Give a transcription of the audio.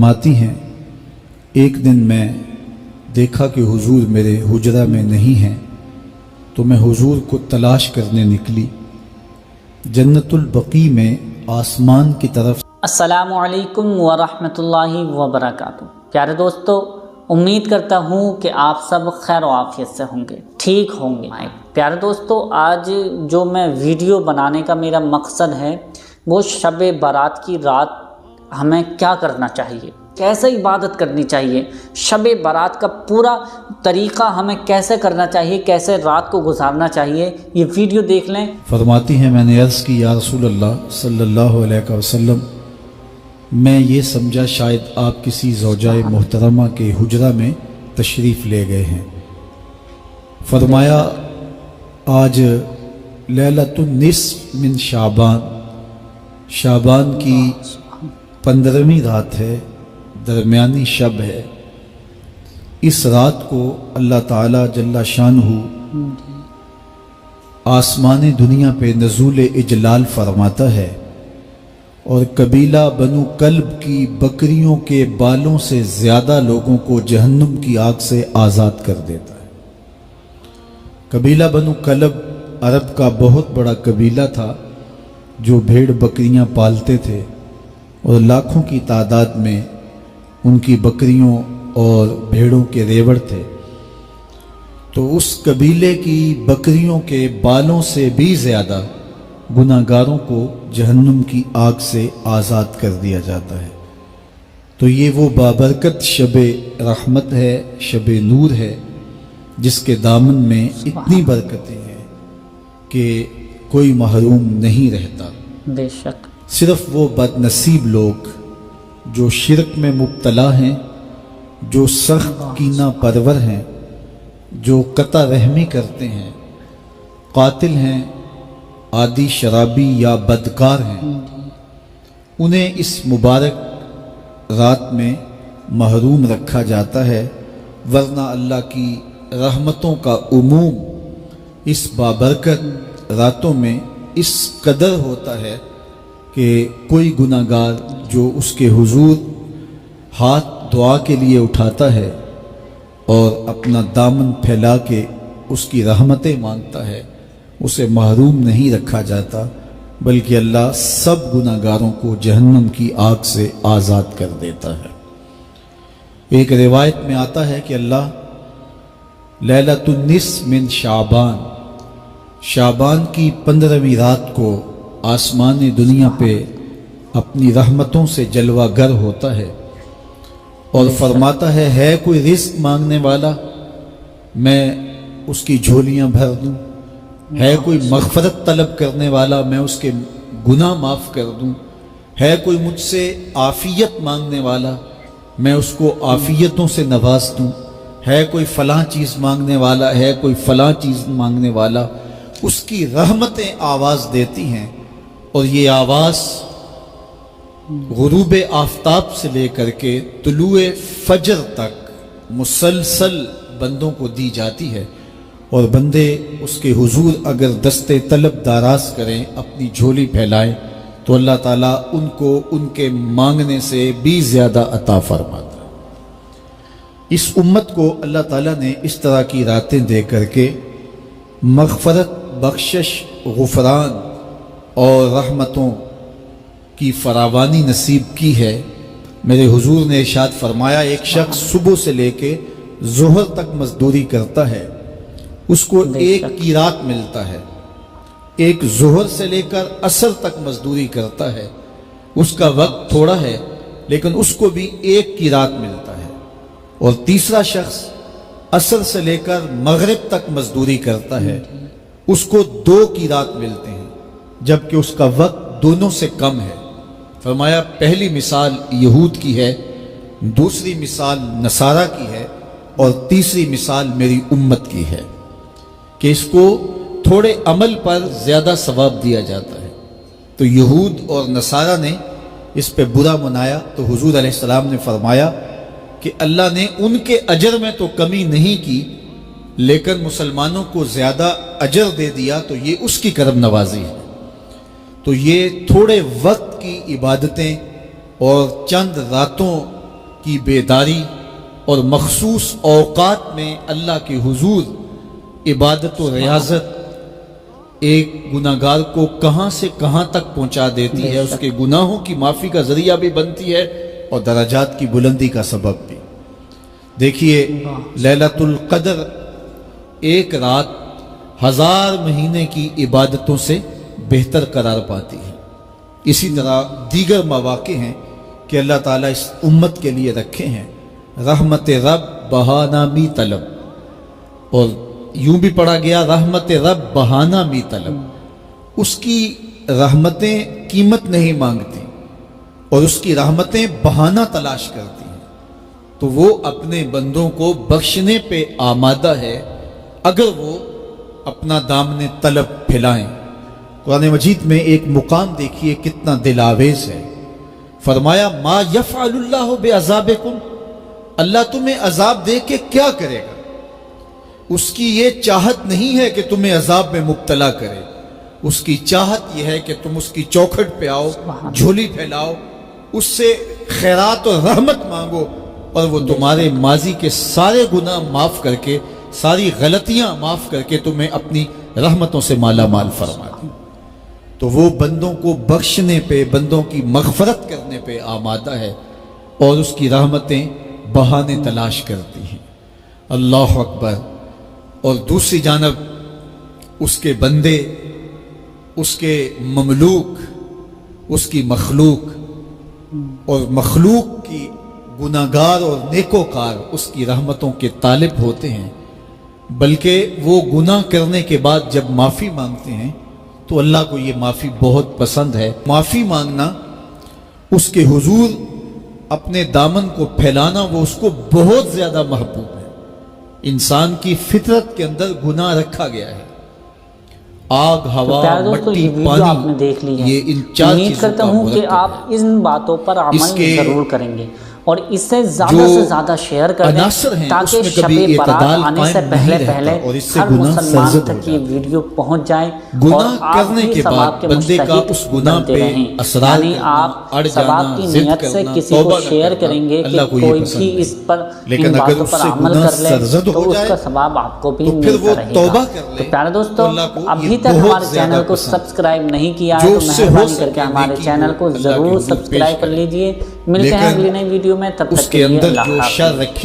फरमाती हैं, एक दिन मैं देखा कि हुजूर मेरे हुजरा में नहीं हैं, तो मैं हुजूर को तलाश करने निकली। जन्नतुल बकी में आसमान की तरफ। अस्सलामु अलैकुम वरहमतुल्लाहि वबरकातुहू। प्यारे दोस्तों, उम्मीद करता हूँ कि आप सब खैर व आफियत से होंगे, ठीक होंगे। प्यारे दोस्तों, आज जो मैं वीडियो बनाने का मेरा मकसद है वो शब बारात की रात हमें क्या करना चाहिए, कैसे इबादत करनी चाहिए, शब बारात का पूरा तरीक़ा हमें कैसे करना चाहिए, कैसे रात को गुजारना चाहिए, ये वीडियो देख लें। फरमाती हैं, मैंने अर्ज़ की या रसूल अल्लाह सल्लल्लाहु अलैहि वसल्लम, मैं ये समझा शायद आप किसी ज़ौजाए मोहतरमा के हुजरा में तशरीफ़ ले गए हैं। फरमाया, आज लैलतुन निस्फ़ मिन शाबान की 15वीं रात है, दरमियानी शब है। इस रात को अल्लाह ताला जल्ला शानहू आसमान दुनिया पे नज़ूल इजलाल फरमाता है और कबीला बनु कल्ब की बकरियों के बालों से ज़्यादा लोगों को जहन्नुम की आग से आज़ाद कर देता है। कबीला बनु कल्ब अरब का बहुत बड़ा कबीला था जो भेड़ बकरियां पालते थे और लाखों की तादाद में उनकी बकरियों और भेड़ों के रेवड़ थे। तो उस कबीले की बकरियों के बालों से भी ज़्यादा गुनाहगारों को जहन्नुम की आग से आज़ाद कर दिया जाता है। तो ये वो बाबरकत शब रहमत है, शब नूर है, जिसके दामन में इतनी बरकतें हैं कि कोई महरूम नहीं रहता। बेशक सिर्फ वो बदनसीब लोग जो शिरक में मुब्तला हैं, जो सख्त कीना परवर हैं, जो कता रहमी करते हैं, कातिल हैं, आदि शराबी या बदकार हैं, उन्हें इस मुबारक रात में महरूम रखा जाता है। वरना अल्लाह की रहमतों का उमूम इस बाबरकत रातों में इस कदर होता है कि कोई गुनाहगार जो उसके हुजूर हाथ दुआ के लिए उठाता है और अपना दामन फैला के उसकी रहमतें मांगता है, उसे महरूम नहीं रखा जाता, बल्कि अल्लाह सब गुनाहगारों को जहन्नम की आग से आज़ाद कर देता है। एक रिवायत में आता है कि अल्लाह लैलतुन निस्फ़ मिन शाबान की 15वीं रात को आसमान दुनिया पे अपनी रहमतों से जलवागर होता है और फरमाता है कोई रिज़्क़ मांगने वाला, मैं उसकी झोलियां भर दूं, है कोई मग़फ़रत तलब करने वाला, मैं उसके गुनाह माफ़ कर दूं, है कोई मुझसे आफ़ियत मांगने वाला, मैं उसको आफ़ियतों से नवाज दूं, है कोई फ़लाँ चीज़ मांगने वाला, है कोई फ़लाँ चीज़ मांगने वाला। उसकी रहमतें आवाज़ देती हैं और ये आवाज़ गुरूब आफताब से लेकर के तुलुए फजर तक मुसलसल बंदों को दी जाती है और बंदे उसके हुजूर अगर दस्ते तलब दाराज करें, अपनी झोली फैलाएं, तो अल्लाह ताला उनको उनके मांगने से भी ज़्यादा अता फरमाता है। इस उम्मत को अल्लाह ताला ने इस तरह की रातें दे करके मग़फ़रत, बख्शिश, गुफ़रान और रहमतों की फरावानी नसीब की है। मेरे हुजूर ने इरशाद फरमाया, एक शख्स सुबह से लेके ज़ोहर तक मजदूरी करता है, उसको एक कीरात मिलता है। एक ज़ोहर से लेकर असर तक मजदूरी करता है, उसका वक्त थोड़ा है लेकिन उसको भी एक कीरात मिलता है। और तीसरा शख्स असर से लेकर मगरिब तक मजदूरी करता है, उसको 2 कीरात मिलते हैं, जबकि उसका वक्त दोनों से कम है। फरमाया, पहली मिसाल यहूद की है, दूसरी मिसाल नसारा की है और तीसरी मिसाल मेरी उम्मत की है कि इसको थोड़े अमल पर ज़्यादा सवाब दिया जाता है। तो यहूद और नसारा ने इस पे बुरा मनाया तो हुजूर अलैहिस्सलाम ने फरमाया कि अल्लाह ने उनके अजर में तो कमी नहीं की, लेकिन मुसलमानों को ज़्यादा अजर दे दिया, तो ये उसकी करम नवाजी है। तो ये थोड़े वक्त की इबादतें और चंद रातों کی بیداری اور مخصوص اوقات میں اللہ کے حضور عبادت و ریاضت ایک گناہگار کو کہاں سے کہاں تک پہنچا دیتی ہے، اس کے گناہوں کی معافی کا ذریعہ بھی بنتی ہے اور درجات کی بلندی کا سبب بھی۔ دیکھیے لیلۃ القدر ایک رات 1000 مہینے کی عبادتوں سے بہتر قرار پاتی ہے۔ اسی طرح دیگر مواقع ہیں کہ اللہ تعالیٰ اس امت کے لیے رکھے ہیں، رحمت رب بہانہ می طلب، اور یوں بھی پڑھا گیا رحمت رب بہانہ می طلب۔ اس کی رحمتیں قیمت نہیں مانگتی اور اس کی رحمتیں بہانہ تلاش کرتی ہیں، تو وہ اپنے بندوں کو بخشنے پہ آمادہ ہے اگر وہ اپنا دامن طلب پھیلائیں۔ قرآن مجید میں ایک مقام دیکھیے کتنا دل آویز ہے، فرمایا ما یفعل اللہ بعذابکم، اللہ تمہیں عذاب دے کے کیا کرے گا؟ اس کی یہ چاہت نہیں ہے کہ تمہیں عذاب میں مبتلا کرے، اس کی چاہت یہ ہے کہ تم اس کی چوکھٹ پہ آؤ، جھولی پھیلاؤ، اس سے خیرات اور رحمت مانگو، اور وہ تمہارے ماضی کے سارے گناہ معاف کر کے، ساری غلطیاں معاف کر کے تمہیں اپنی رحمتوں سے مالا مال فرما دے۔ تو وہ بندوں کو بخشنے پہ، بندوں کی مغفرت کرنے پہ آمادہ ہے اور اس کی رحمتیں بہانے تلاش کرتی ہیں۔ اللہ اکبر۔ اور دوسری جانب اس کے بندے، اس کے مملوک، اس کی مخلوق، اور مخلوق کی گناہگار اور نیکوکار اس کی رحمتوں کے طالب ہوتے ہیں، بلکہ وہ گناہ کرنے کے بعد جب معافی مانگتے ہیں تو اللہ کو یہ معافی بہت پسند ہے۔ معافی مانگنا، اس کے حضور اپنے دامن کو پھیلانا، وہ اس کو بہت زیادہ محبوب ہے۔ انسان کی فطرت کے اندر گناہ رکھا گیا ہے، آگ، ہوا، مٹی، ویڈیو آپ نے دیکھ لی ہے، یہ ان چار امید چیزوں کرتا کا ہوں کہ مرکب آپ ہے۔ ان باتوں پر اس عمل کے ضرور کریں گے اور اس سے زیادہ شیئر کر دیں عناصر ہیں، تاکہ اس میں شب کبھی بارات اعتدال آنے سے قائم پہلے نہیں رہتا اور اس سے ہر گناہ مسلمان سرزد ہو تک یہ جاتا ہے۔ ویڈیو پہنچ جائے اور گناہ آپ کرنے بھی کے بعد ثواب کے بندے کا مستحق اس گناہ بنتے پہ رہیں، اصرار یعنی کرنا، آپ اڑ ثواب جانا، کی ضد نیت سے کرنا، کسی توبہ کو نہ شیئر کرنا، کریں گے اللہ کہ کو یہ کوئی پسند بھی نہیں۔ اس پر لیکن ان اگر باتوں اس پر سے عمل گناہ کر لے سرزد تو ہو اس جائے کا ثواب آپ کو بھی تو پھر ملتا وہ رہے توبہ گا۔ کر لے تو پیارے تو دوستو، اللہ کو ابھی یہ تک بہت ہمارے زیادہ چینل کو پسند۔ سبسکرائب نہیں کیا ہے جو تو اس سے ہو مہربانی کر سکے کے ہمارے نیکی چینل کو وہ اللہ کے ضرور حضور پیش سبسکرائب کر کریں۔ لیجئے۔ ملتے ہیں لیکن اگلی نئی ویڈیو میں، تب اس تک کے کے لیے اندر اللہ جو حافظ۔ شر رکھی